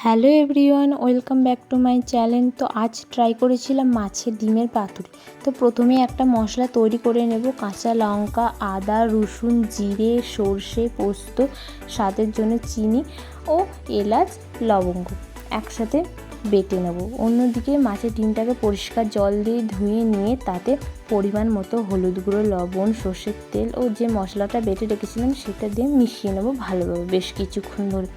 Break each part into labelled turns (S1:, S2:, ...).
S1: Hello everyone, welcome back to my channel. তো আজ try করেছিলাম মাছের ডিমের পাতুরি। তো প্রথমে একটা মশলা তৈরি করে নেব। কাঁচা লঙ্কা, আদা, রসুন, জিরে, সর্ষে, পোস্ত, স্বাদের জন্য চিনি ও এলাচ, লবঙ্গ একসাথে বেটে নেব। অন্যদিকে মাছের ডিমটাকে পরিষ্কার জল দিয়ে ধুয়ে নিয়ে তাতে পরিমাণ মতো হলুদ গুঁড়ো, লবণ, সর্ষের তেল ও যে মশলাটা বেটে রেখেছিলাম সেটা দিয়ে মিশিয়ে নেব ভালোভাবে বেশ কিছুক্ষণ ধরে।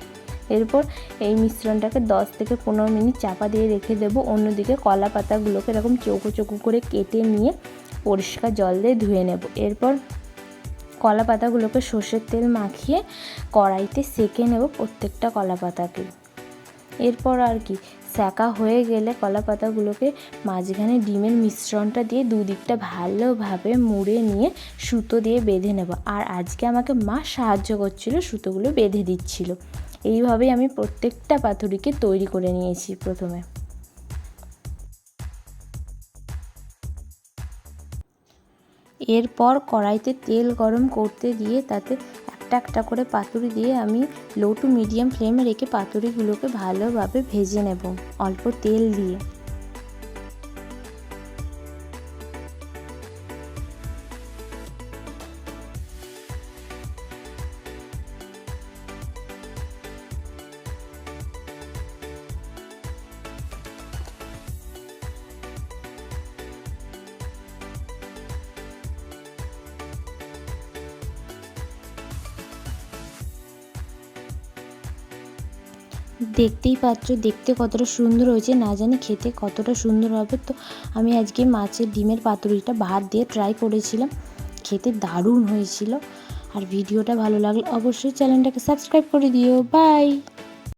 S1: এরপর এই মিশ্রণটাকে 10 থেকে 15 মিনিট চাপা দিয়ে রেখে দেবো। অন্যদিকে কলা পাতাগুলোকে এরকম চৌকো চৌকো করে কেটে নিয়ে পরিষ্কার জল দিয়ে ধুয়ে নেব। এরপর কলা পাতাগুলোকে সর্ষের তেল মাখিয়ে কড়াইতে সেঁকে নেব প্রত্যেকটা কলা পাতাকে। এরপর আর কি সেঁকা হয়ে গেলে কলা পাতাগুলোকে মাঝখানে ডিমের মিশ্রণটা দিয়ে দুদিকটা ভালোভাবে মুড়ে নিয়ে সুতো দিয়ে বেঁধে নেব। আর আজকে আমাকে মা সাহায্য করছিল, সুতোগুলো বেঁধে দিচ্ছিল। এইভাবেই আমি প্রত্যেকটা পাতুরিকে তৈরি করে নিয়েছি। প্রথমে এরপর কড়াইতে তেল গরম করতে দিয়ে তাতে একটা একটা করে পাতুরি দিয়ে আমি লো টু মিডিয়াম ফ্লেমে রেখে পাতুরিগুলোকে ভালোভাবে ভেজে নেব অল্প তেল দিয়ে। দেখতেই পাচ্ছ দেখতে কতটা সুন্দর হয়েছে, না জানি খেতে কতটা সুন্দর হবে। তো আমি আজকে মাছের ডিমের পাতুরিটা ভাত দিয়ে ট্রাই করেছিলাম, খেতে দারুণ হয়েছিল। আর ভিডিওটা ভালো লাগলে অবশ্যই চ্যানেলটাকে সাবস্ক্রাইব করে দিও। বাই।